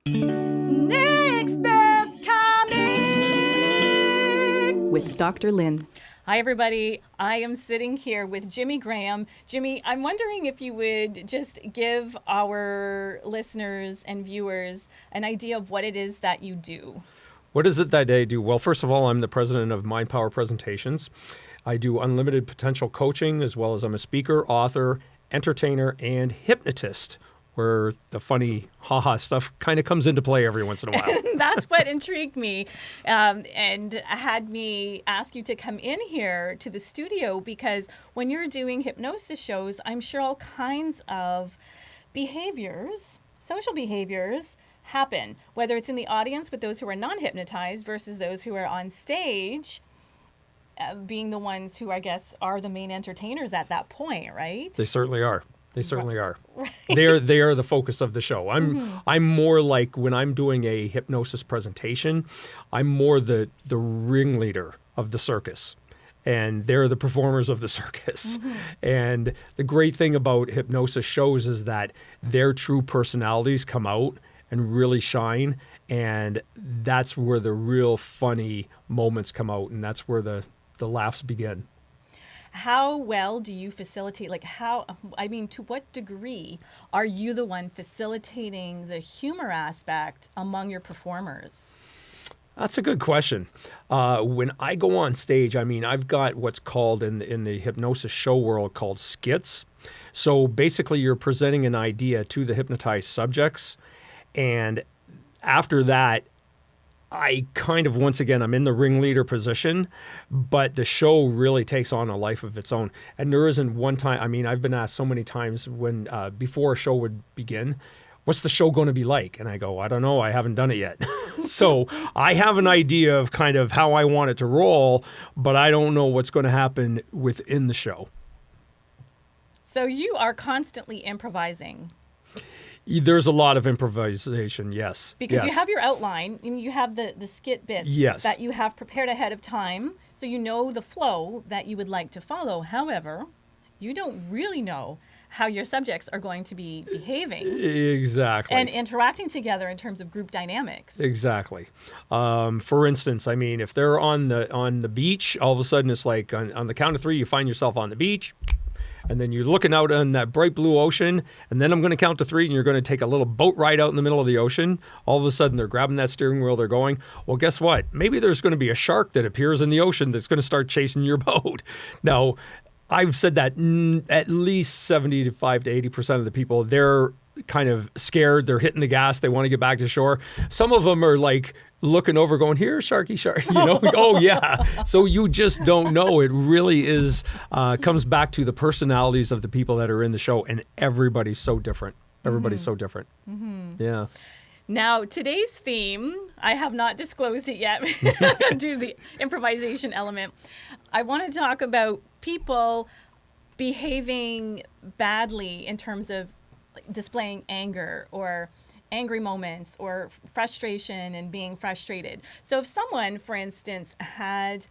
Next Best Comic with Dr. Lynn. Hi, everybody. I am sitting here with Jimmy Graham. Jimmy, I'm wondering if you would just give our listeners and viewers an idea of what it is that you do. What is it that I do? Well, first of all, I'm the president of Mind Power Presentations. I do unlimited potential coaching, as well as I'm a speaker, author, entertainer, and hypnotist, where the funny ha-ha stuff kind of comes into play every once in a while. That's what intrigued me and had me ask you to come in here to the studio, because when you're doing hypnosis shows, I'm sure all kinds of behaviors, social behaviors, happen, whether it's in the audience with those who are non-hypnotized versus those who are on stage, being the ones who I guess are the main entertainers at that point, right? They certainly are. They certainly are. Right. They are the focus of the show. I'm more like, when I'm doing a hypnosis presentation, I'm more the ringleader of the circus. And they're the performers of the circus. And the great thing about hypnosis shows is that their true personalities come out and really shine. And that's where the real funny moments come out. And that's where the laughs begin. How well do you facilitate, to what degree are you the one facilitating the humor aspect among your performers? That's a good question. When I go on stage, I've got what's called in the hypnosis show world called skits. So basically you're presenting an idea to the hypnotized subjects. And after that, I kind of, once again, I'm in the ringleader position, but the show really takes on a life of its own. And there isn't one time, I've been asked so many times when, before a show would begin, what's the show going to be like? And I go, I don't know, I haven't done it yet. So I have an idea of kind of how I want it to roll, but I don't know what's going to happen within the show. So you are constantly improvising. There's a lot of improvisation, yes. Because yes. you have your outline, and you have the skit bits that you have prepared ahead of time, so you know the flow that you would like to follow. However, you don't really know how your subjects are going to be behaving. Exactly. And interacting together in terms of group dynamics. Exactly. For instance, if they're on the beach, all of a sudden it's like on the count of three, you find yourself on the beach. And then you're looking out on that bright blue ocean, and then I'm going to count to three, and you're going to take a little boat ride out in the middle of the ocean. All of a sudden, they're grabbing that steering wheel, they're going. Well, guess what? Maybe there's going to be a shark that appears in the ocean that's going to start chasing your boat. Now, I've said that at least 75 to 80% of the people, they're kind of scared. They're hitting the gas. They want to get back to shore. Some of them are like looking over going, here, sharky, shark, oh yeah. So you just don't know. It really is, comes back to the personalities of the people that are in the show, and everybody's so different. Everybody's so different. Yeah. Now, today's theme, I have not disclosed it yet due to the improvisation element. I want to talk about people behaving badly in terms of displaying anger or angry moments or frustration and being frustrated. So if someone, for instance, had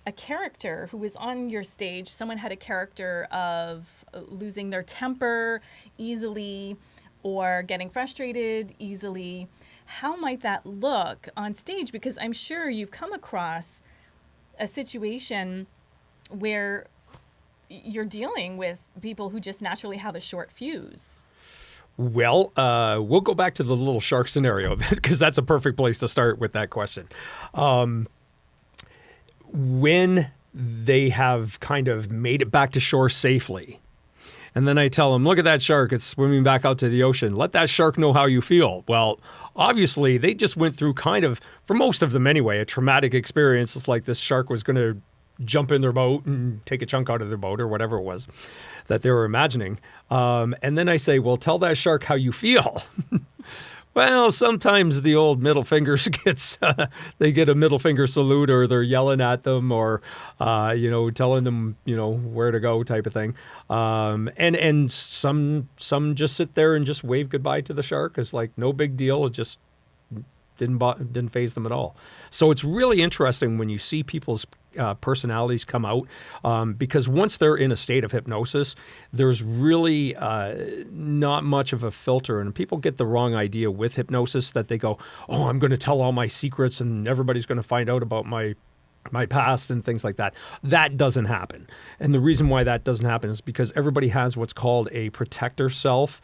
a character who was on your stage, someone had a character of losing their temper easily or getting frustrated easily, how might that look on stage? Because I'm sure you've come across a situation where you're dealing with people who just naturally have a short fuse. Well, we'll go back to the little shark scenario because that's a perfect place to start with that question. When they have kind of made it back to shore safely, and then I tell them, look at that shark, it's swimming back out to the ocean. Let that shark know how you feel. Well, obviously, they just went through kind of, for most of them anyway, a traumatic experience. It's like this shark was going to jump in their boat and take a chunk out of their boat or whatever it was that they were imagining. And then I say, well, tell that shark how you feel. Well, sometimes the old middle fingers they get a middle finger salute, or they're yelling at them, or, telling them, where to go type of thing. And some just sit there and just wave goodbye to the shark. It's like, no big deal. Just didn't faze them at all. So it's really interesting when you see people's personalities come out, because once they're in a state of hypnosis, there's really not much of a filter, and people get the wrong idea with hypnosis that they go, oh, I'm going to tell all my secrets and everybody's going to find out about my past and things like that. That doesn't happen. And the reason why that doesn't happen is because everybody has what's called a protector self.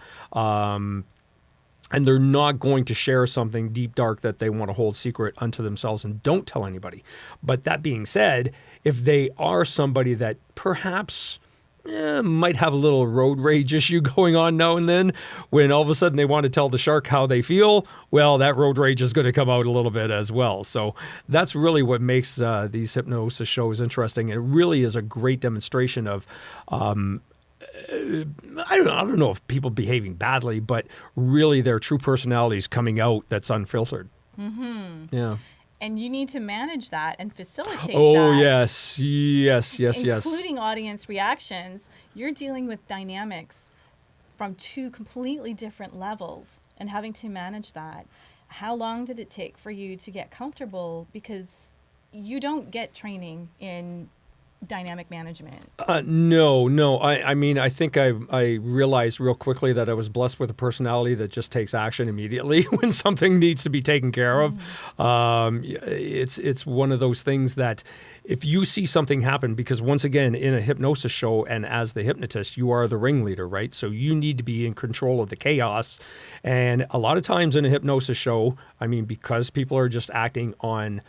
And they're not going to share something deep, dark that they want to hold secret unto themselves and don't tell anybody. But that being said, if they are somebody that perhaps might have a little road rage issue going on now and then, when all of a sudden they want to tell the shark how they feel, well, that road rage is going to come out a little bit as well. So that's really what makes these hypnosis shows interesting. It really is a great demonstration of I don't know if people behaving badly, but really their true personalities coming out that's unfiltered. Mm-hmm. Yeah. And you need to manage that and facilitate Oh, that. yes. Including audience reactions. You're dealing with dynamics from two completely different levels and having to manage that. How long did it take for you to get comfortable? Because you don't get training in dynamic management. No. I mean, I think I realized real quickly that I was blessed with a personality that just takes action immediately when something needs to be taken care of. It's one of those things that if you see something happen, because once again, in a hypnosis show and as the hypnotist, you are the ringleader, right? So you need to be in control of the chaos. And a lot of times in a hypnosis show, I mean, because people are just acting on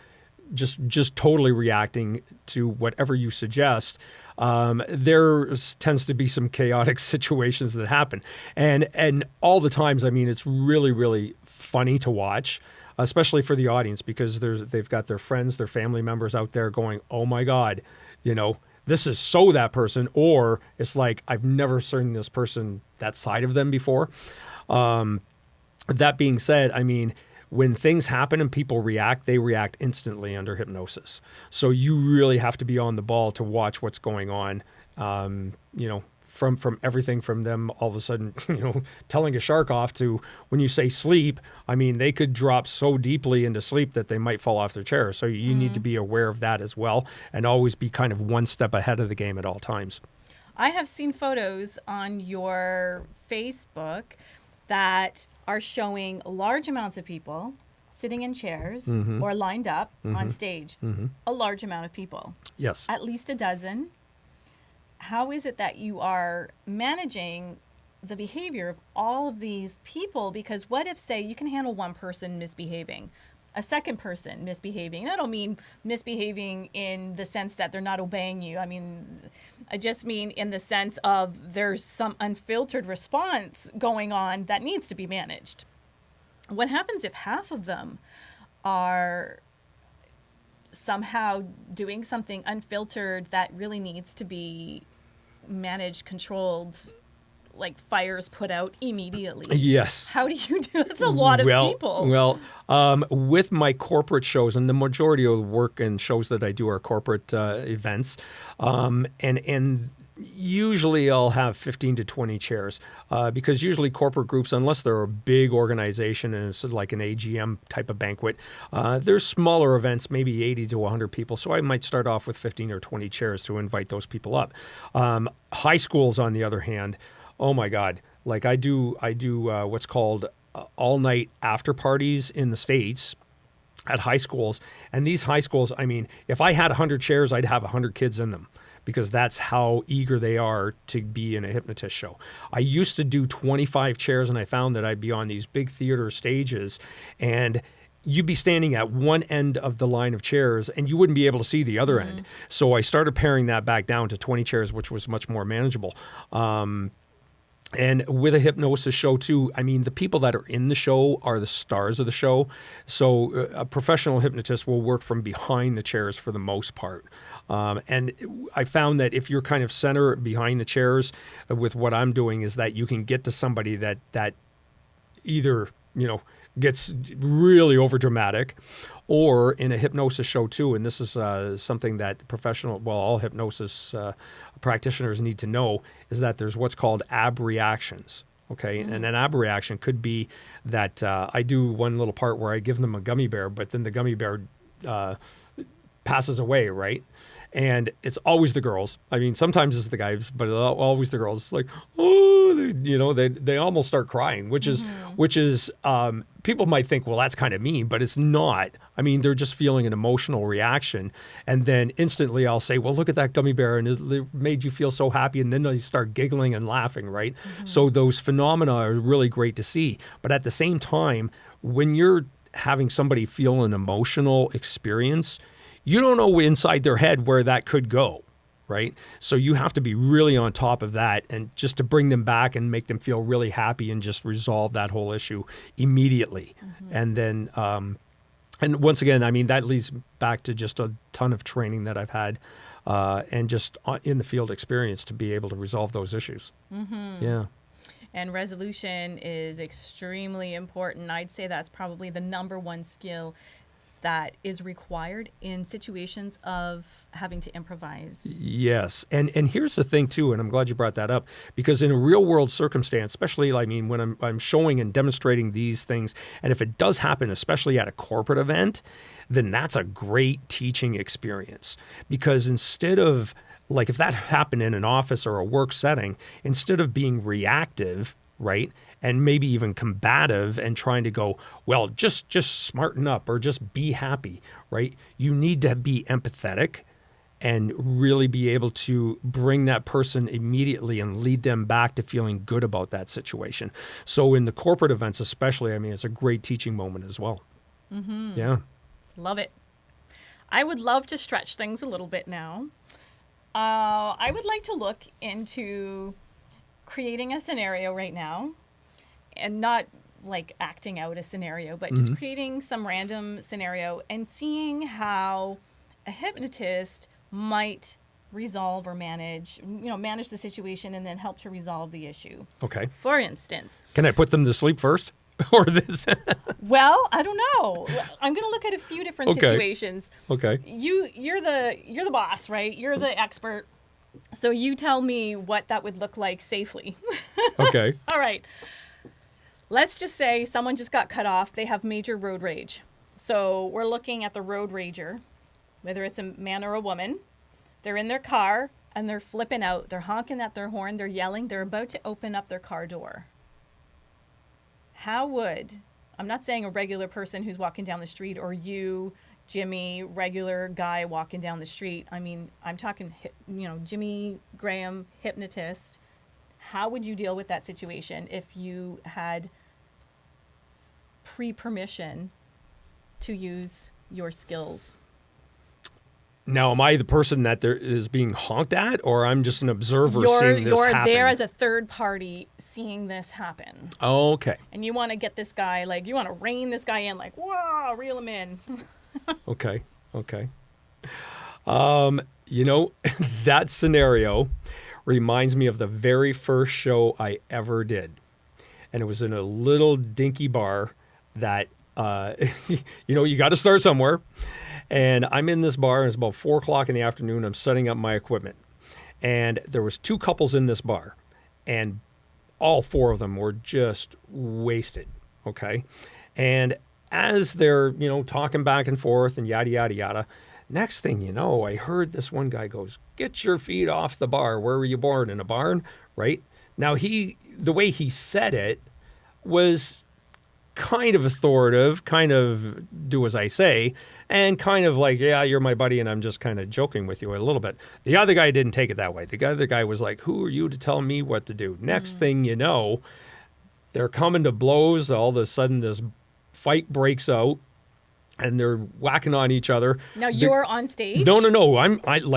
just totally reacting to whatever you suggest, there tends to be some chaotic situations that happen. And all the times, I mean, it's really, really funny to watch, especially for the audience, because they've got their friends, their family members out there going, oh my God, this is so that person, or it's like, I've never seen this person, that side of them before. That being said, I mean, when things happen and people react, they react instantly under hypnosis. So you really have to be on the ball to watch what's going on. From everything from them all of a sudden, telling a shark off to when you say sleep, I mean, they could drop so deeply into sleep that they might fall off their chair. So you need to be aware of that as well and always be kind of one step ahead of the game at all times. I have seen photos on your Facebook that are showing large amounts of people sitting in chairs or lined up on stage. A large amount of people. Yes. At least a dozen. How is it that you are managing the behavior of all of these people? Because what if, say, you can handle one person misbehaving, a second person misbehaving? I don't mean misbehaving in the sense that they're not obeying you. I mean, I just mean in the sense of there's some unfiltered response going on that needs to be managed. What happens if half of them are somehow doing something unfiltered that really needs to be managed, controlled, like fires put out immediately? Yes. How do you do? That's a lot of people. Well, with my corporate shows, and the majority of the work and shows that I do are corporate events, and usually I'll have 15 to 20 chairs because usually corporate groups, unless they're a big organization and it's like an AGM type of banquet, there's smaller events, maybe 80 to 100 people. So I might start off with 15 or 20 chairs to invite those people up. High schools, on the other hand, oh my God, like I do what's called all night after parties in the States at high schools. And these high schools, I mean, if I had 100 chairs, I'd have 100 kids in them, because that's how eager they are to be in a hypnotist show. I used to do 25 chairs, and I found that I'd be on these big theater stages, and you'd be standing at one end of the line of chairs, and you wouldn't be able to see the other end. So I started paring that back down to 20 chairs, which was much more manageable. And with a hypnosis show too, I mean, the people that are in the show are the stars of the show. So a professional hypnotist will work from behind the chairs for the most part. And I found that if you're kind of center behind the chairs with what I'm doing, is that you can get to somebody that either, gets really over dramatic, or in a hypnosis show too. And this is something that all hypnosis practitioners need to know, is that there's what's called ab reactions. Okay. And an abreaction could be that I do one little part where I give them a gummy bear, but then the gummy bear passes away, right? And it's always the girls. I mean, sometimes it's the guys, but always the girls. Like, oh, they almost start crying, which is people might think, well, that's kind of mean, but it's not. I mean, they're just feeling an emotional reaction, and then instantly I'll say, well, look at that gummy bear, and it made you feel so happy, and then they start giggling and laughing, right? So those phenomena are really great to see, but at the same time, when you're having somebody feel an emotional experience, you don't know inside their head where that could go, right? So you have to be really on top of that, and just to bring them back and make them feel really happy and just resolve that whole issue immediately. And then, and once again, I mean, that leads back to just a ton of training that I've had and just in the field experience to be able to resolve those issues. Yeah. And resolution is extremely important. I'd say that's probably the number one skill that is required in situations of having to improvise. Yes. And here's the thing too, and I'm glad you brought that up, because in a real world circumstance, especially, I mean, when I'm showing and demonstrating these things, and if it does happen, especially at a corporate event, then that's a great teaching experience. Because instead of, like, if that happened in an office or a work setting, instead of being reactive, right, and maybe even combative and trying to go, well, just smarten up or just be happy, right? You need to be empathetic and really be able to bring that person immediately and lead them back to feeling good about that situation. So in the corporate events especially, I mean, it's a great teaching moment as well. Yeah. Love it. I would love to stretch things a little bit now. I would like to look into creating a scenario right now, and not like acting out a scenario, but just creating some random scenario and seeing how a hypnotist might resolve or manage the situation and then help to resolve the issue. Okay. For instance. Can I put them to sleep first? Or this? Well, I don't know. I'm going to look at a few different situations. Okay. You're the boss, right? You're the expert. So you tell me what that would look like safely. Okay. All right. Let's just say someone just got cut off. They have major road rage. So we're looking at the road rager, whether it's a man or a woman. They're in their car and they're flipping out. They're honking at their horn. They're yelling. They're about to open up their car door. How would, I'm not saying a regular person who's walking down the street, or you, Jimmy, regular guy walking down the street. I mean, I'm talking, Jimmy Graham, hypnotist. How would you deal with that situation if you had pre-permission to use your skills? Now, am I the person that there is being honked at, or I'm just an observer seeing this happen? You're there as a third party seeing this happen. Oh, okay. And you want to get this guy, like, you want to rein this guy in, like, whoa, reel him in. Okay. That scenario reminds me of the very first show I ever did. And it was in a little dinky bar that, you got to start somewhere. And I'm in this bar, and it's about 4 o'clock in the afternoon. I'm setting up my equipment. And there was 2 couples in this bar, and all 4 of them were just wasted, okay? And as they're, talking back and forth and yada, yada, yada, next thing you know, I heard this one guy goes, "Get your feet off the bar. Where were you born? In a barn?" Right? Now, the way he said it was kind of authoritative, kind of do as I say, and kind of like, yeah, you're my buddy and I'm just kind of joking with you a little bit. The other guy didn't take it that way. The other guy was like, who are you to tell me what to do? Next thing you know, they're coming to blows. All of a sudden, this fight breaks out, and they're whacking on each other. Now you're on stage? No.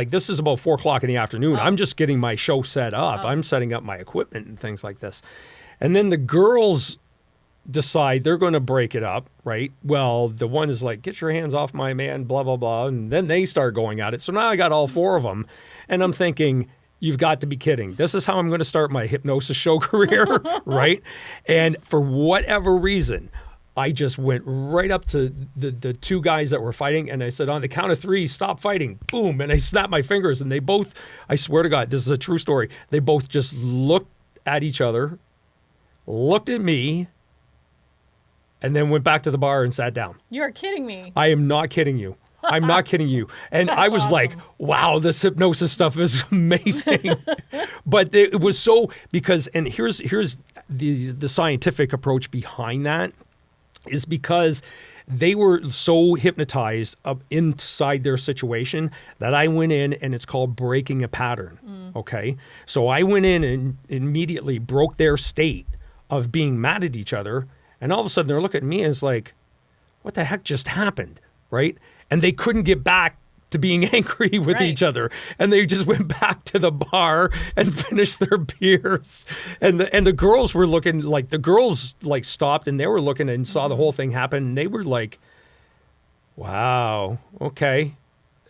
This is about 4 o'clock in the afternoon. Oh. I'm just getting my show set up. I'm setting up my equipment and things like this. And then the girls decide they're going to break it up, right? Well, the one is like, "Get your hands off my man," blah, blah, blah. And then they start going at it. So now I got all 4 of them. And I'm thinking, you've got to be kidding. This is how I'm going to start my hypnosis show career, right? And for whatever reason, I just went right up to the 2 guys that were fighting, and I said, on the count of 3, stop fighting. Boom. And I snapped my fingers, and they both, I swear to God, this is a true story, they both just looked at each other, looked at me, and then went back to the bar and sat down. You're kidding me. I am not kidding you. I'm not kidding you. And I was like, wow, this hypnosis stuff is amazing. But it was so, because, and here's the scientific approach behind that, is because they were so hypnotized up inside their situation that I went in, and it's called breaking a pattern. Okay. So I went in and immediately broke their state of being mad at each other. And all of a sudden they're looking at me and it's like, what the heck just happened? Right. And they couldn't get back to being angry with each other. And they just went back to the bar and finished their beers. And the girls were looking, like, the girls like stopped and they were looking and saw the whole thing happen. And they were like, wow, okay.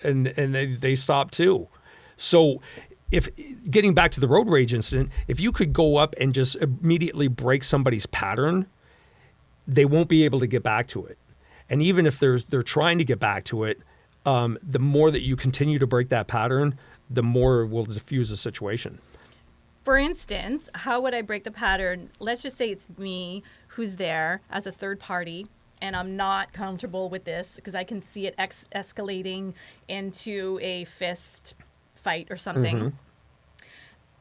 And they stopped too. So if, getting back to the road rage incident, if you could go up and just immediately break somebody's pattern, they won't be able to get back to it. And even if they're trying to get back to it, the more that you continue to break that pattern, the more it will diffuse the situation. For instance, how would I break the pattern? Let's just say it's me who's there as a third party, and I'm not comfortable with this because I can see it escalating into a fist fight or something.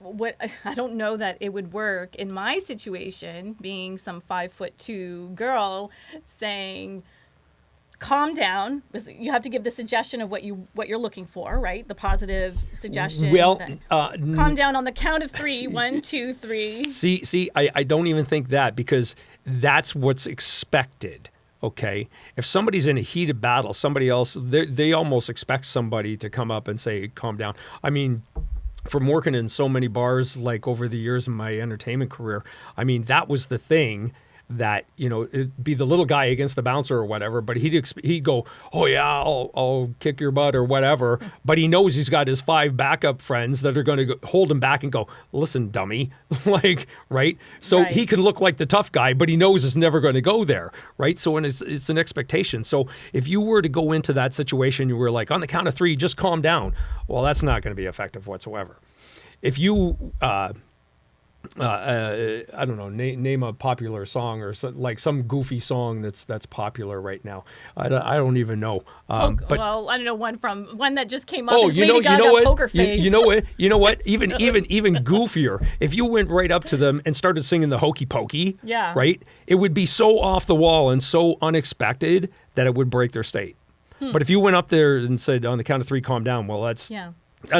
What I don't know that it would work in my situation, being some 5'2" girl, saying, calm down. You have to give the suggestion of what you're looking for, right? The positive suggestion. Well, calm down on the count of 3. 1, 2, 3. See, I don't even think that, because that's what's expected. Okay, if somebody's in a heated battle, somebody else, they almost expect somebody to come up and say, calm down. I mean, from working in so many bars, like over the years in my entertainment career, I mean, that was the thing that, you know, it'd be the little guy against the bouncer or whatever, but he'd go, oh yeah, I'll kick your butt or whatever. But he knows he's got his 5 backup friends that are going to hold him back and go, listen, dummy, like, right? So he can look like the tough guy, but he knows it's never going to go there, right? So it's an expectation. So if you were to go into that situation, you were like, on the count of 3, just calm down. Well, that's not going to be effective whatsoever. If you, I don't know, name a popular song or like some goofy song that's popular right now. I don't even know. But, well, I don't know one that just came up. Oh, is Lady Gaga, what? Poker Face. You know what? Even goofier. If you went right up to them and started singing the Hokey Pokey, right, it would be so off the wall and so unexpected that it would break their state. But if you went up there and said, on the count of 3, calm down, well, that's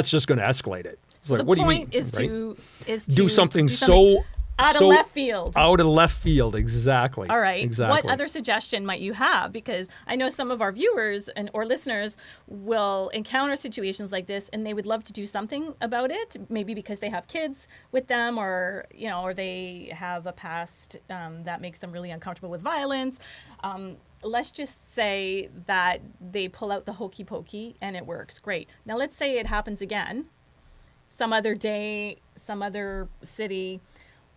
just going to escalate it. So like, the what point do you mean, is to do something so out of left field. Out of left field, exactly. All right. Exactly. What other suggestion might you have? Because I know some of our viewers or listeners will encounter situations like this, and they would love to do something about it. Maybe because they have kids with them, or they have a past that makes them really uncomfortable with violence. Let's just say that they pull out the Hokey Pokey and it works. Great. Now let's say it happens again. Some other day, some other city.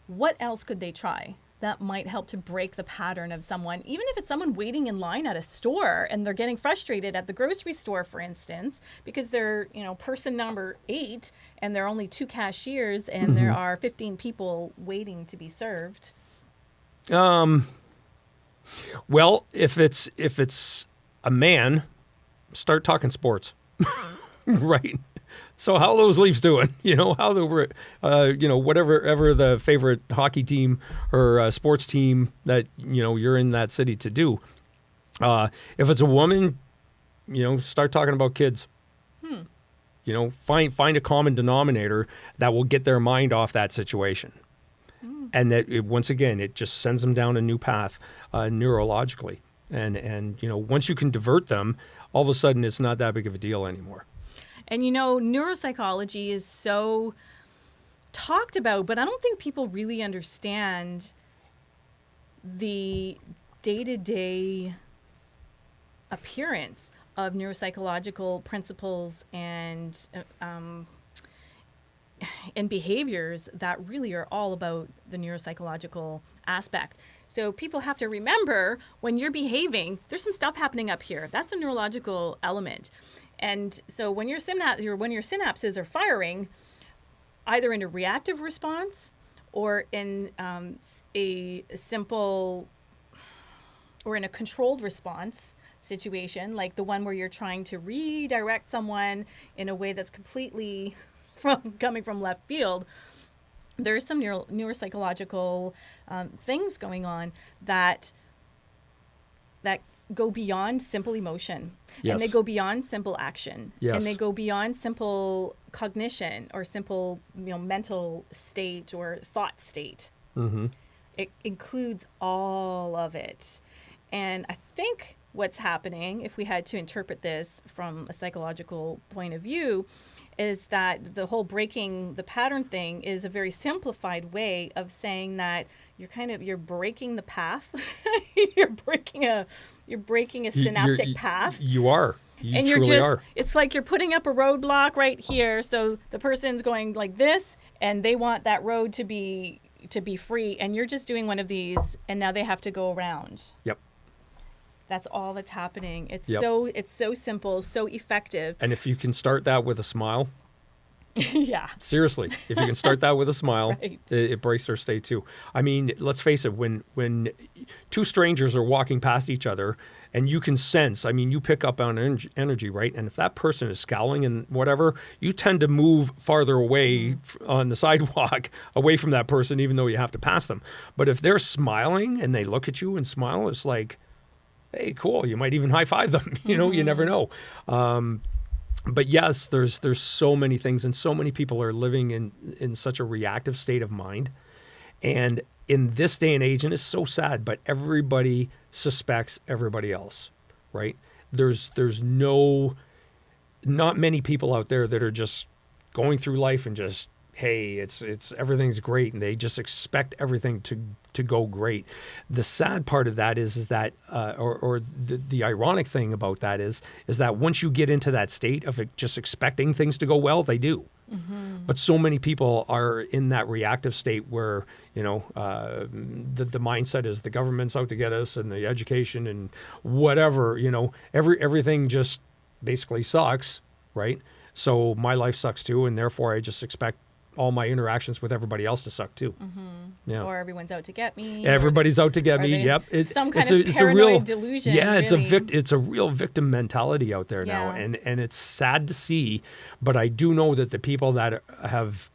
What else could they try that might help to break the pattern of someone, even if it's someone waiting in line at a store and they're getting frustrated at the grocery store, for instance, because they're, person number 8 and there are only 2 cashiers and there are 15 people waiting to be served? Well, if it's a man, start talking sports, right? So how are those Leafs doing? How they were, whatever the favorite hockey team or sports team that, you're in that city to do. If it's a woman, start talking about kids. Find a common denominator that will get their mind off that situation. And that, once again, it just sends them down a new path neurologically. And once you can divert them, all of a sudden it's not that big of a deal anymore. And neuropsychology is so talked about, but I don't think people really understand the day-to-day appearance of neuropsychological principles and behaviors that really are all about the neuropsychological aspect. So people have to remember, when you're behaving, there's some stuff happening up here. That's the neurological element. And so when your synapses are firing, either in a reactive response or in a simple or in a controlled response situation, like the one where you're trying to redirect someone in a way that's completely coming from left field, there's some neuropsychological things going on that go beyond simple emotion. Yes. And they go beyond simple action. Yes. And they go beyond simple cognition or simple, mental state or thought state. Mm-hmm. It includes all of it. And I think what's happening, if we had to interpret this from a psychological point of view, is that the whole breaking the pattern thing is a very simplified way of saying that you're breaking the path. you're breaking a synaptic path. You are. You and truly are. It's like you're putting up a roadblock right here. So the person's going like this, and they want that road to be free, and you're just doing one of these, and now they have to go around. Yep. That's all that's happening. It's Yep. it's so simple, so effective. And if you can start that with a smile, Yeah. seriously, if you can start that with a smile, Right. it breaks their state too. I mean, let's face it, when two strangers are walking past each other and you can sense, I mean, you pick up on energy, right? And if that person is scowling and whatever, you tend to move farther away on the sidewalk, away from that person, even though you have to pass them. But if they're smiling and they look at you and smile, it's like, hey, cool. You might even high five them. You never know. But yes, there's so many things, and so many people are living in such a reactive state of mind. And in this day and age, and it's so sad, but everybody suspects everybody else, right? There's not many people out there that are just going through life and just, hey, it's everything's great, and they just expect everything to go great. The sad part of that is that, or the ironic thing about that is that once you get into that state of just expecting things to go well, they do. Mm-hmm. But so many people are in that reactive state where, the mindset is the government's out to get us, and the education and whatever, everything just basically sucks, right? So my life sucks too, and therefore I just expect all my interactions with everybody else to suck too. Mm-hmm. Yeah. Or everyone's out to get me. Everybody's out to get me. Yep. It's some kind of paranoid delusion. Yeah, really. it's a real victim mentality out there now, Yeah. and it's sad to see. But I do know that the people that have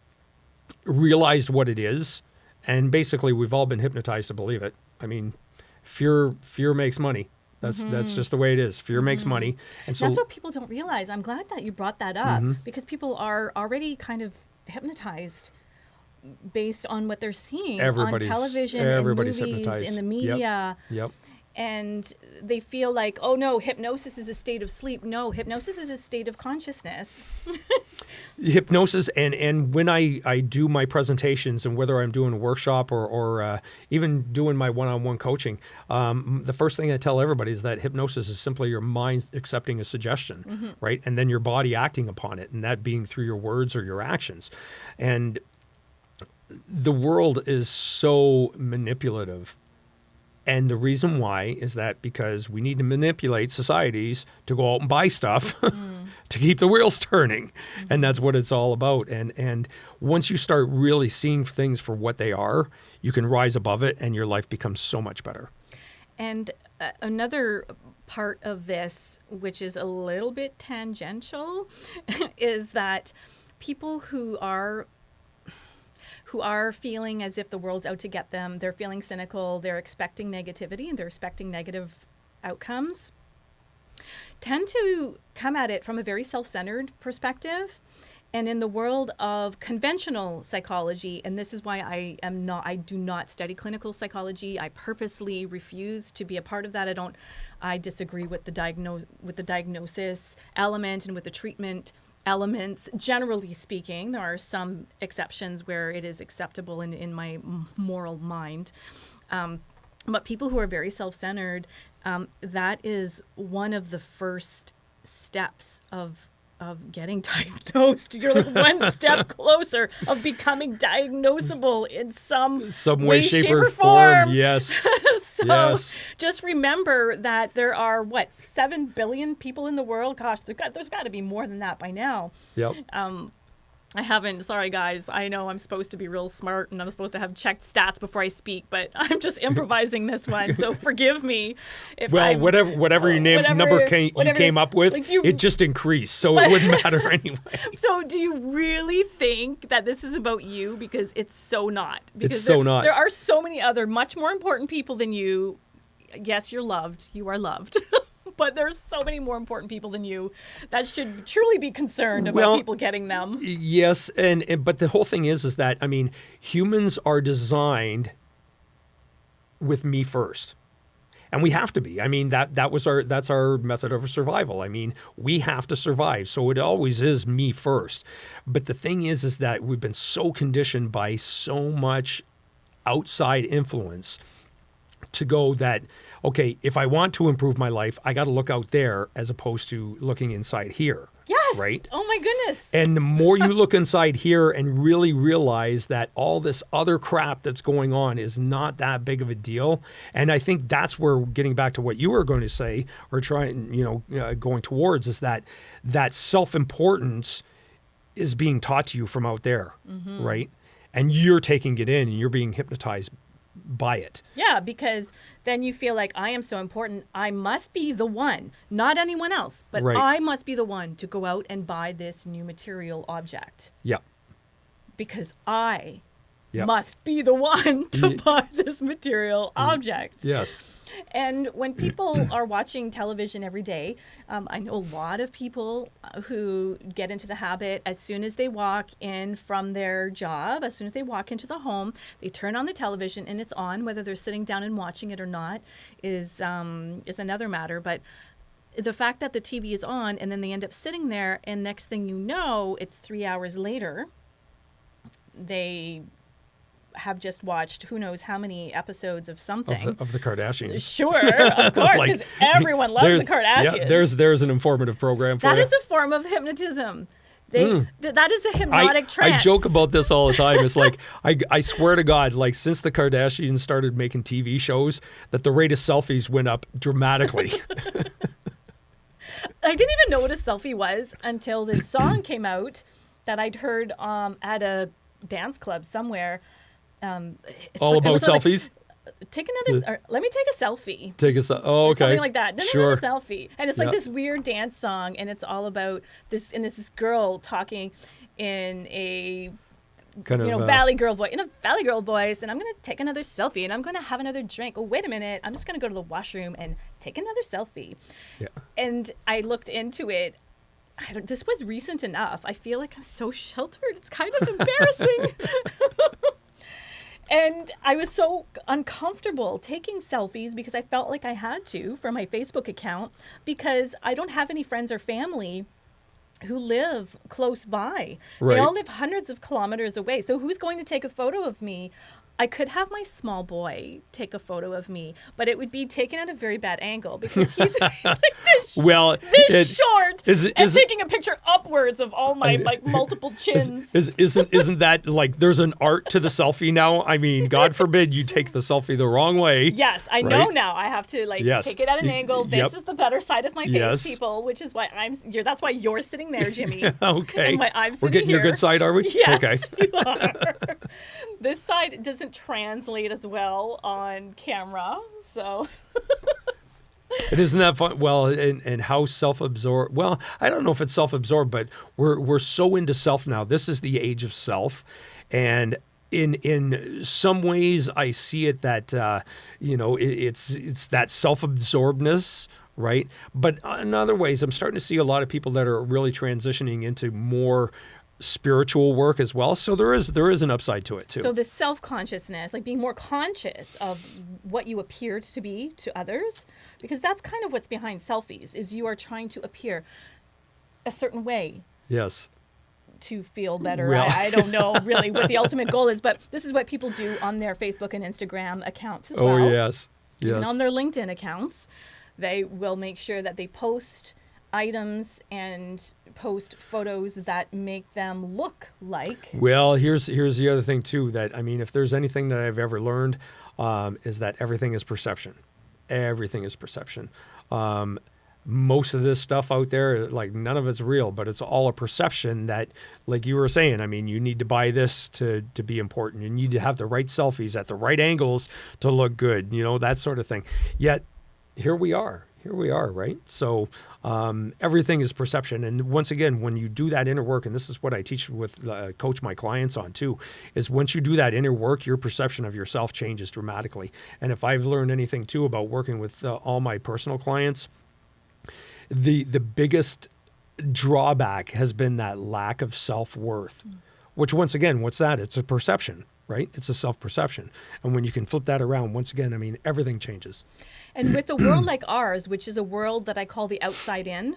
realized what it is, and basically we've all been hypnotized to believe it. I mean, fear makes money. That's just the way it is. Fear makes money, and so that's what people don't realize. I'm glad that you brought that up because people are already kind of hypnotized based on what they're seeing on television and movies, hypnotized. in the media. Yep. And they feel like, oh no, hypnosis is a state of sleep. No, hypnosis is a state of consciousness. Hypnosis, and when I do my presentations, and whether I'm doing a workshop or even doing my one-on-one coaching, the first thing I tell everybody is that hypnosis is simply your mind accepting a suggestion, right? And then your body acting upon it, and that being through your words or your actions. And the world is so manipulative. And the reason why is that because we need to manipulate societies to go out and buy stuff to keep the wheels turning. And that's what it's all about. And once you start really seeing things for what they are, you can rise above it, and your life becomes so much better. And another part of this, which is a little bit tangential, is that people who are feeling as if the world's out to get them, they're feeling cynical, they're expecting negativity, and they're expecting negative outcomes, tend to come at it from a very self-centered perspective. And in the world of conventional psychology, and this is why I do not study clinical psychology. I purposely refuse to be a part of that. I disagree with the diagnosis element and with the treatment elements. Generally speaking, there are some exceptions where it is acceptable in my moral mind. But people who are very self-centered, that is one of the first steps of getting diagnosed. You're like one step closer of becoming diagnosable in some way, shape, or form. Yes. So yes. Just remember that there are 7 billion people in the world. Gosh, there's got to be more than that by now. Yep. I haven't. Sorry, guys. I know I'm supposed to be real smart and I'm supposed to have checked stats before I speak, but I'm just improvising this one. So forgive me. If Well, whatever your number you came up with, like, it just increased, so it wouldn't matter anyway. So do you really think that this is about you? Because it's so not. Because so not. There are so many other much more important people than you. Yes, you're loved. You are loved. But there's so many more important people than you that should truly be concerned about people getting them. Yes, but the whole thing is that, I mean, humans are designed with me first. And we have to be. I mean, that's our method of survival. I mean, we have to survive. So it always is me first. But the thing is that we've been so conditioned by so much outside influence to go that, okay, if I want to improve my life, I got to look out there as opposed to looking inside here. Yes. Right? Oh, my goodness. And the more you look inside here and really realize that all this other crap that's going on is not that big of a deal. And I think that's where, getting back to what you were going to say or trying, going towards, is that self-importance is being taught to you from out there, right? And you're taking it in and you're being hypnotized by it. Yeah, because then you feel like I am so important. I must be the one, not anyone else, but Right. I must be the one to go out and buy this new material object Yeah. because I Yeah. must be the one to Ye- buy this material object. Yes. And when people are watching television every day, I know a lot of people who get into the habit as soon as they walk in from their job, as soon as they walk into the home, they turn on the television and it's on. Whether they're sitting down and watching it or not is another matter. But the fact that the TV is on and then they end up sitting there, and next thing you know, it's 3 hours later, they have just watched who knows how many episodes of something. Of the Kardashians. Sure, of course, because everyone loves the Kardashians. Yeah, there's an informative program for That you. is a form of hypnotism. That is a hypnotic trance. I joke about this all the time. It's like, I swear to God, like since the Kardashians started making TV shows, that the rate of selfies went up dramatically. I didn't even know what a selfie was until this song came out that I'd heard at a dance club somewhere. All about selfies? Take another. Or, let me take a selfie. Oh, okay. Something like that. Then Sure. another selfie, and it's like Yeah. this weird dance song, and it's all about this. And it's this girl talking in a Kind of valley girl voice, and I'm gonna take another selfie, and I'm gonna have another drink. Oh, wait a minute, I'm just gonna go to the washroom and take another selfie. Yeah. And I looked into it. This was recent enough. I feel like I'm so sheltered. It's kind of embarrassing. And I was so uncomfortable taking selfies because I felt like I had to for my Facebook account because I don't have any friends or family who live close by. Right. They all live hundreds of kilometers away. So who's going to take a photo of me? I could have my small boy take a photo of me, but it would be taken at a very bad angle because he's like this, short and taking a picture upwards of all my multiple chins. Isn't that like there's an art to the selfie now? I mean, God forbid you take the selfie the wrong way. Yes, I know now. I have to take it at an angle. This is the better side of my face, people, which is why that's why you're sitting there, Jimmy. Okay. And why I'm sitting We're getting here. your good side, are we? Yes, Okay. you are. This side doesn't translate as well on camera, so. And isn't that fun? Well, and how self-absorbed. Well, I don't know if it's self-absorbed, but we're so into self now. This is the age of self, and in some ways, I see it that it's that self-absorbedness, right? But in other ways, I'm starting to see a lot of people that are really transitioning into more spiritual work as well. So there is an upside to it too. So the self-consciousness, like being more conscious of what you appear to be to others, because that's kind of what's behind selfies, is you are trying to appear a certain way. Yes. To feel better. Well. I don't know really what the ultimate goal is, but this is what people do on their Facebook and Instagram accounts as well. Oh, yes. Yes. And on their LinkedIn accounts, they will make sure that they post items and post photos that make them look like. Well, here's the other thing too, that I mean, if there's anything that I've ever learned, is that everything is perception. Everything is perception. most of this stuff out there, like none of it's real, but it's all a perception that, like you were saying, I mean, you need to buy this to be important. You need to have the right selfies at the right angles to look good, that sort of thing. Yet here we are, right? So everything is perception. And once again, when you do that inner work, and this is what I teach with, coach my clients on too, is once you do that inner work, your perception of yourself changes dramatically. And if I've learned anything too about working with all my personal clients, the biggest drawback has been that lack of self-worth, which once again, what's that? It's a perception, right? It's a self-perception. And when you can flip that around, once again, I mean, everything changes. And with a world like ours, which is a world that I call the outside in,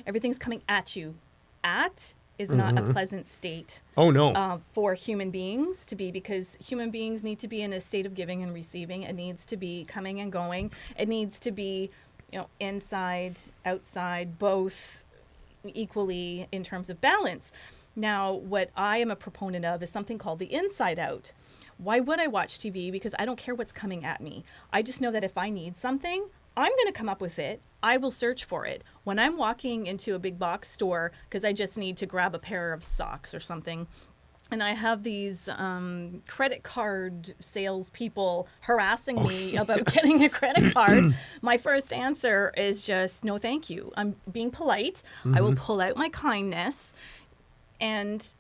everything's coming at you. Is not a pleasant state. Oh, no. For human beings to be, because human beings need to be in a state of giving and receiving. It needs to be coming and going. It needs to be, inside, outside, both equally in terms of balance. Now, what I am a proponent of is something called the inside out. Why would I watch TV? Because I don't care what's coming at me. I just know that if I need something, I'm going to come up with it. I will search for it. When I'm walking into a big box store because I just need to grab a pair of socks or something, and I have these credit card salespeople harassing me about getting a credit card, my first answer is just, no, thank you. I'm being polite. I will pull out my kindness, and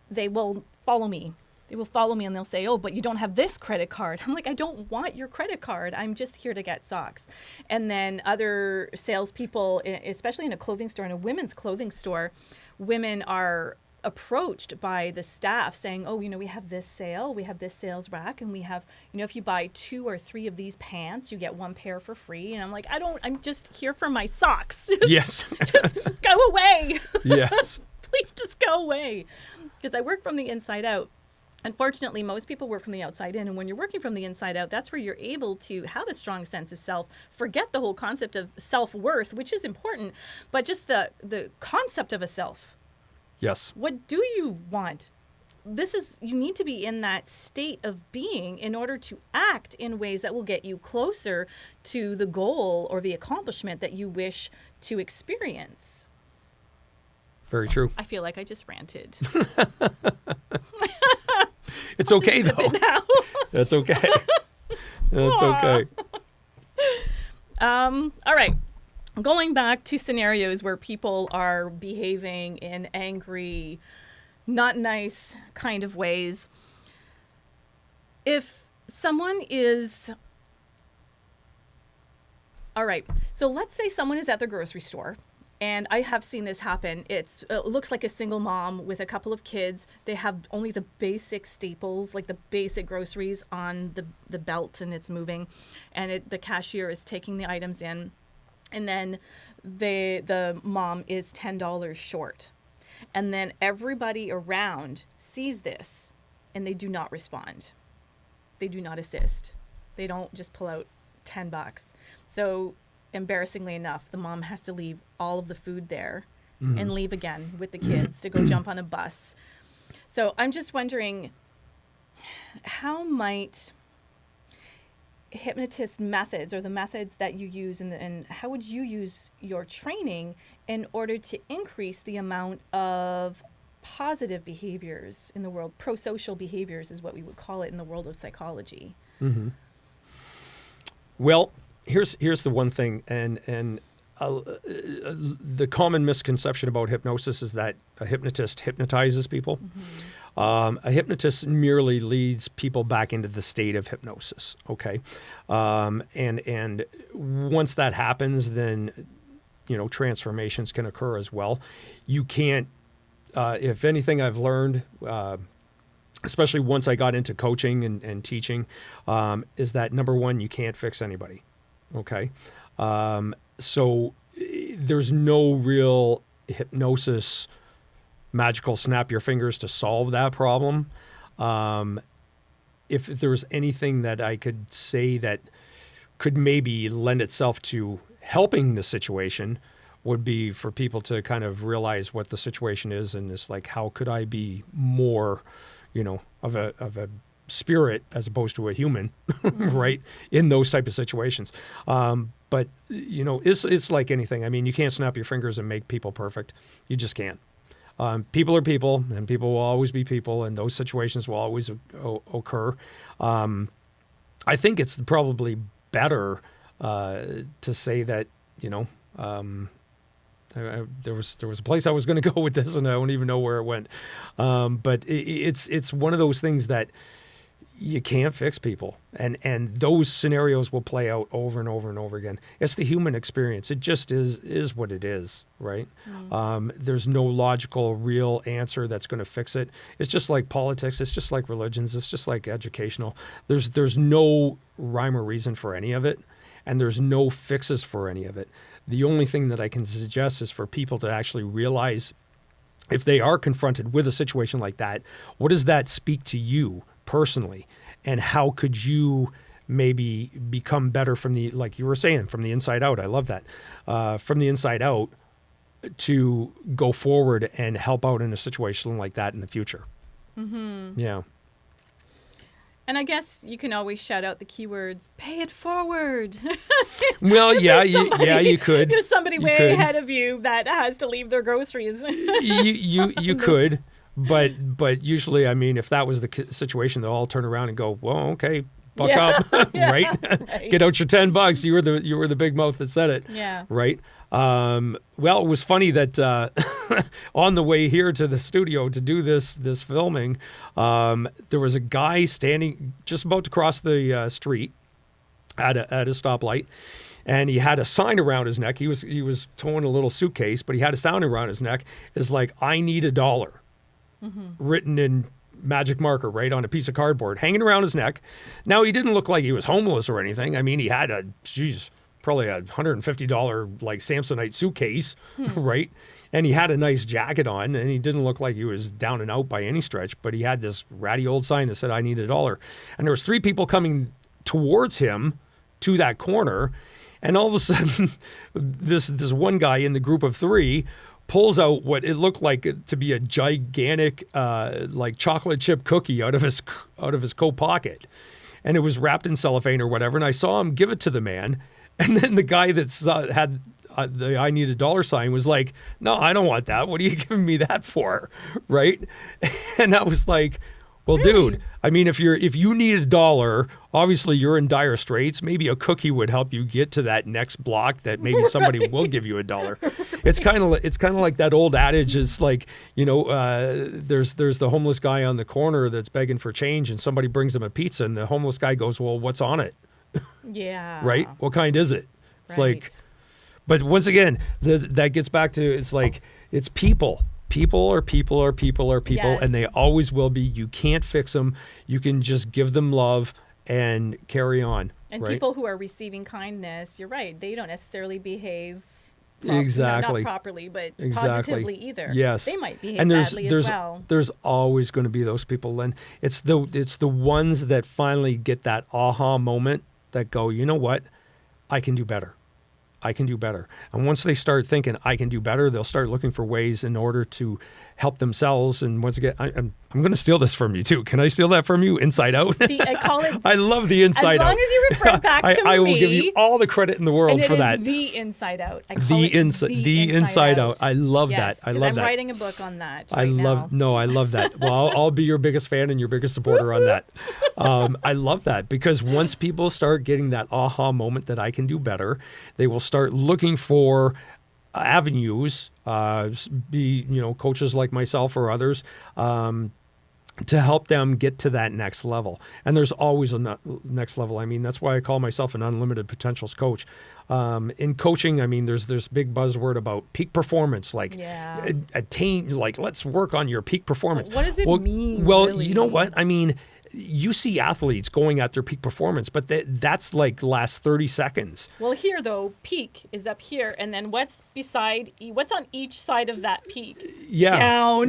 they will follow me. They will follow me and they'll say, oh, but you don't have this credit card. I'm like, I don't want your credit card. I'm just here to get socks. And then other salespeople, especially in a clothing store, in a women's clothing store, women are approached by the staff saying, oh, we have this sale, we have this sales rack, and we have, if you buy 2 or 3 of these pants, you get 1 pair for free. And I'm like, I'm just here for my socks. Yes. Just go away. Yes. Please just go away. Because I work from the inside out. Unfortunately, most people work from the outside in, and when you're working from the inside out, that's where you're able to have a strong sense of self, forget the whole concept of self-worth, which is important, but just the concept of a self. Yes. What do you want? You need to be in that state of being in order to act in ways that will get you closer to the goal or the accomplishment that you wish to experience. Very true. I feel like I just ranted. It's okay, though. That's okay. That's okay. All right. Going back to scenarios where people are behaving in angry, not nice kind of ways. If someone is... All right. So let's say someone is at the grocery store. And I have seen this happen. It looks like a single mom with a couple of kids. They have only the basic staples, like the basic groceries on the belt, and it's moving. And the cashier is taking the items in. And then the mom is $10 short. And then everybody around sees this, and they do not respond. They do not assist. They don't just pull out $10. So embarrassingly enough, the mom has to leave all of the food there and leave again with the kids to go jump on a bus. So I'm just wondering, how might hypnotist methods, or the methods that you use, and how would you use your training in order to increase the amount of positive behaviors in the world? Pro-social behaviors is what we would call it in the world of psychology. Mm-hmm. Well, here's the one thing, and the common misconception about hypnosis is that a hypnotist hypnotizes people. Mm-hmm. A hypnotist merely leads people back into the state of hypnosis. Okay, and once that happens, then transformations can occur as well. You can't. If anything, I've learned, especially once I got into coaching and teaching, is that number one, you can't fix anybody. Okay. So there's no real hypnosis, magical snap your fingers to solve that problem. If there's anything that I could say that could maybe lend itself to helping the situation, would be for people to kind of realize what the situation is, and it's like, how could I be more, of a spirit as opposed to a human, right? In those type of situations. But it's like anything. I mean, you can't snap your fingers and make people perfect. You just can't. People are people, and people will always be people, and those situations will always occur. I think it's probably better to say that there was a place I was going to go with this, and I don't even know where it went. But it's one of those things that you can't fix people, and those scenarios will play out over and over and over again. It's the human experience. It just is what it is, right? There's no logical, real answer that's going to fix it. It's just like politics. It's just like religions. It's just like educational. There's no rhyme or reason for any of it, and there's no fixes for any of it. The only thing that I can suggest is for people to actually realize, if they are confronted with a situation like that, what does that speak to you personally, and how could you maybe become better from the, like you were saying, from the inside out? I love that. From the inside out, to go forward and help out in a situation like that in the future. Yeah. And I guess you can always shout out the keywords, pay it forward. Well, yeah, you could. There's somebody You way could. ahead of you that has to leave their groceries. you could, but usually, I mean, if that was the situation, they'll all turn around and go, well, okay, buck up, Yeah, right? right. Get out your $10. You were the big mouth that said it. Yeah. Right. Well, it was funny that on the way here to the studio to do this filming, there was a guy standing just about to cross the street at a stoplight, and he had a sign around his neck. He was towing a little suitcase, but he had a sign around his neck. It's like, "I need $1," written in magic marker right on a piece of cardboard, hanging around his neck. Now, he didn't look like he was homeless or anything. I mean, he had probably a $150 like Samsonite suitcase, right? And he had a nice jacket on, and he didn't look like he was down and out by any stretch, but he had this ratty old sign that said, "I need $1." And there was 3 people coming towards him to that corner, and all of a sudden, this one guy in the group of 3 pulls out what it looked like to be a gigantic like chocolate chip cookie out of his coat pocket, and it was wrapped in cellophane or whatever. And I saw him give it to the man, and then the guy that's had the "I need $1" sign was like, "No, I don't want that. What are you giving me that for?" Right? And I was like, well, dude, I mean, if you need $1, obviously you're in dire straits. Maybe a cookie would help you get to that next block that maybe somebody will give you $1. It's kind of like that old adage is like, there's the homeless guy on the corner that's begging for change, and somebody brings him a pizza, and the homeless guy goes, "Well, what's on it?" Yeah. Right? What kind is it? It's Right. like, but once again, that gets back to, it's like, it's people. People are people are people are people, Yes. and they always will be. You can't fix them. You can just give them love and carry on. And right? people who are receiving kindness, you're right, they don't necessarily behave Exactly. not properly, but Exactly. positively either. Yes. They might behave and badly as well. There's always going to be those people, Lynn. It's the ones that finally get that aha moment that go, you know what? I can do better. I can do better. And once they start thinking I can do better, they'll start looking for ways in order to help themselves. And once again, I'm going to steal this from you too. Can I steal that from you? Inside Out. I call it. I love the Inside Out. As long as you refer back to I will me, give you all the credit in the world and it for is that. The Inside Out. I The call it Inside Out. I love yes, that. I 'cause love I'm that. writing a book on that. I right love now. I love that. Well, I'll be your biggest fan and your biggest supporter on that. I love that, because once people start getting that aha moment that I can do better, they will start looking for avenues, be coaches like myself or others, to help them get to that next level. And there's always a next level. I mean, that's why I call myself an unlimited potentials coach. In coaching, I mean, there's this big buzzword about peak performance, like Yeah. attain, like let's work on your peak performance. What does it mean, Well, really? you know what? I mean, you see athletes going at their peak performance, but that's like the last 30 seconds. Well, here though, peak is up here, and then what's on each side of that peak? Yeah.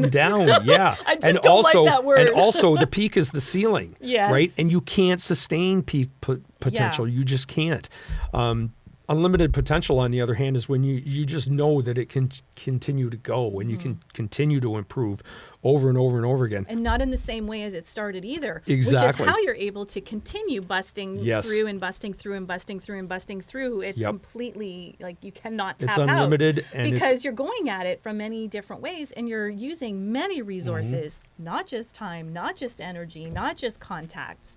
Down, yeah. I just and don't also, like that word. And also the peak is the ceiling. Yes. Right? And you can't sustain peak potential. Yeah. You just can't. Unlimited potential, on the other hand, is when you just know that it can continue to go and you can continue to improve over and over and over again. And not in the same way as it started either. Exactly. Which is how you're able to continue busting Yes. through and busting through and busting through and busting through. It's Yep. completely like you cannot tap It's out. unlimited, and because you're going at it from many different ways and you're using many resources, not just time, not just energy, not just contacts.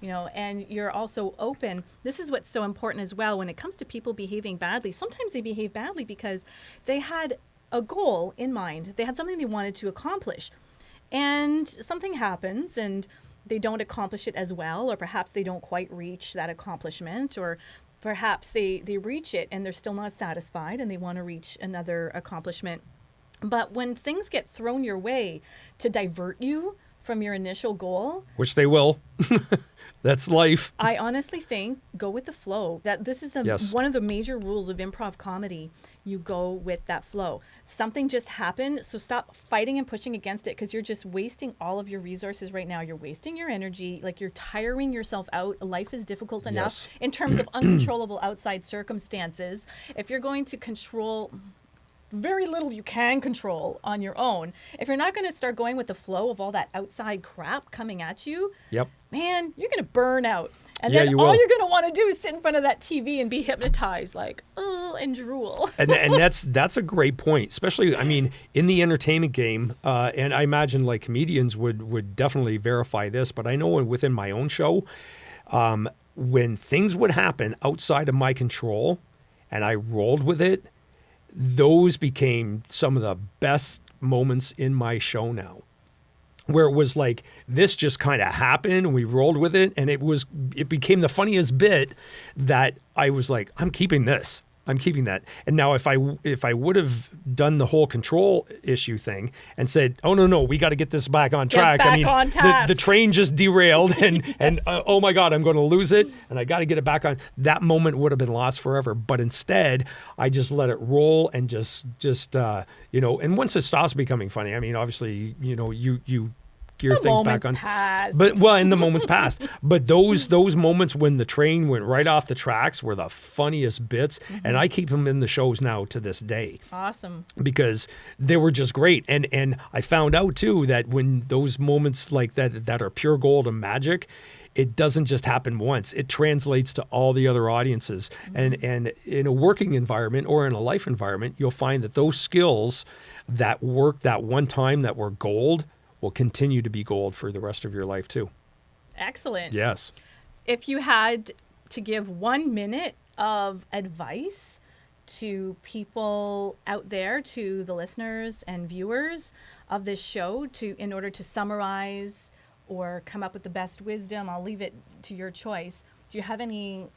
You know, and you're also open. This is what's so important as well when it comes to people behaving badly. Sometimes they behave badly because they had a goal in mind. They had something they wanted to accomplish. And something happens and they don't accomplish it as well, or perhaps they don't quite reach that accomplishment, or perhaps they reach it and they're still not satisfied and they want to reach another accomplishment. But when things get thrown your way to divert you from your initial goal, which they will. That's life. I honestly think go with the flow. That this is Yes. one of the major rules of improv comedy. You go with that flow. Something just happened, so stop fighting and pushing against it because you're just wasting all of your resources right now. You're wasting your energy, like you're tiring yourself out. Life is difficult enough Yes. in terms of uncontrollable outside circumstances. If you're going to control very little you can control on your own, if you're not going to start going with the flow of all that outside crap coming at you, Yep. man, you're going to burn out. And Yeah, then you all will. you're going to want to do is sit in front of that TV and be hypnotized, like, oh, and drool. And that's a great point, especially, I mean, in the entertainment game, and I imagine like comedians would definitely verify this, but I know within my own show, when things would happen outside of my control and I rolled with it, those became some of the best moments in my show now, where it was like, this just kind of happened and we rolled with it. And it became the funniest bit that I was like, I'm keeping this. I'm keeping that. And now if I would have done the whole control issue thing and said, oh, no, we got to get this back on track. back on task. The train just derailed and oh my God, I'm going to lose it. And I got to get it back on. That moment would have been lost forever. But instead, I just let it roll and just and once it stops becoming funny, I mean, obviously, you gear The things back moment's on. passed. And the moments passed. But those moments when the train went right off the tracks were the funniest bits, and I keep them in the shows now to this day Awesome. because they were just great. And I found out too that when those moments like that are pure gold and magic, it doesn't just happen once. It translates to all the other audiences. And in a working environment or in a life environment, you'll find that those skills that work that one time that were gold will continue to be gold for the rest of your life too. Excellent. Yes. If you had to give 1 minute of advice to people out there, to the listeners and viewers of this show, in order to summarize or come up with the best wisdom, I'll leave it to your choice. Do you have any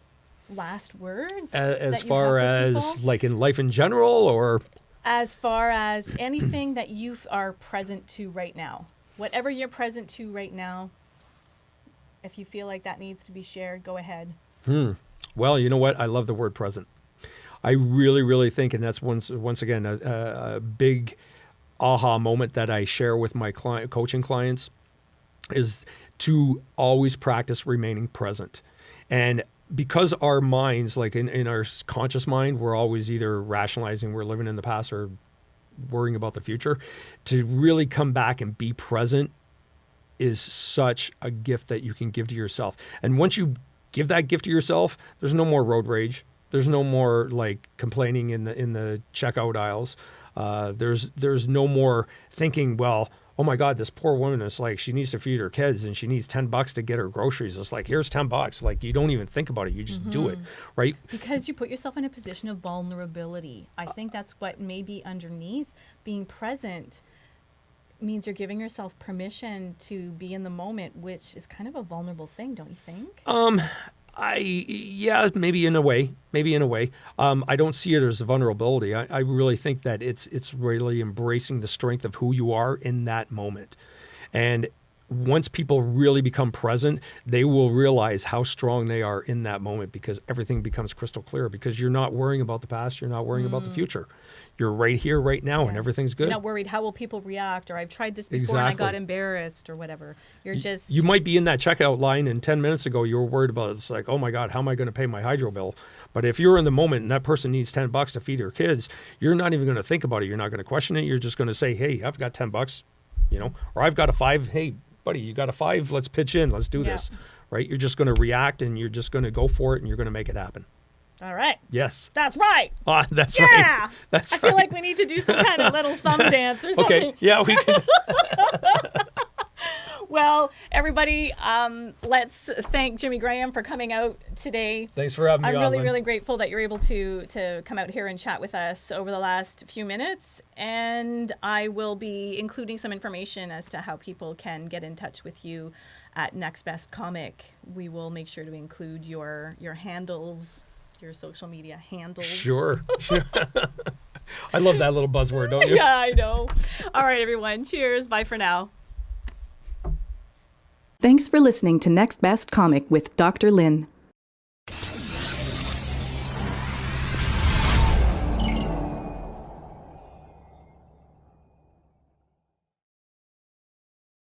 last words? As that you far have for as people? like in life in general, or As far as anything that you are present to right now, whatever you're present to right now, if you feel like that needs to be shared, go ahead. well, you know what? I love the word present. I really, really think, and that's once again a big aha moment that I share with my coaching clients, is to always practice remaining present. And because our minds, like in our conscious mind, we're always either rationalizing, we're living in the past, or worrying about the future, to really come back and be present is such a gift that you can give to yourself. And once you give that gift to yourself, there's no more road rage. There's no more like complaining in the checkout aisles. There's no more thinking, well, oh my God, this poor woman is like, she needs to feed her kids and she needs $10 to get her groceries. It's like, here's $10. Like, you don't even think about it. You just do it, right? Because you put yourself in a position of vulnerability. I think that's what may be underneath. Being present means you're giving yourself permission to be in the moment, which is kind of a vulnerable thing, don't you think? Yeah, maybe in a way. I don't see it as a vulnerability. I really think that it's really embracing the strength of who you are in that moment. And once people really become present, they will realize how strong they are in that moment, because everything becomes crystal clear, because you're not worrying about the past. You're not worrying about the future. You're right here, right now, and everything's good. You're not worried, how will people react? Or I've tried this before and I got embarrassed or whatever. You're just... You might be in that checkout line, and 10 minutes ago you were worried about it. It's like, oh my God, how am I going to pay my hydro bill? But if you're in the moment and that person needs $10 to feed their kids, you're not even going to think about it. You're not going to question it. You're just going to say, hey, I've got $10, or I've got a $5. Hey, buddy, you got a $5? Let's pitch in. Let's do this, right? You're just going to react, and you're just going to go for it, and you're going to make it happen. All right. Yes. That's right. That's Yeah. right. That's I feel like we need to do some kind of little thumb dance or something. Okay. Yeah, we can. Well, everybody, let's thank Jimmy Graham for coming out today. Thanks for having me I'm on, really, Lynn. really grateful that you're able to come out here and chat with us over the last few minutes. And I will be including some information as to how people can get in touch with you at Next Best Comic. We will make sure to include your handles, your social media handles. Sure. I love that little buzzword, don't you? Yeah, I know. All right, everyone. Cheers. Bye for now. Thanks for listening to Next Best Comic with Dr. Lynn.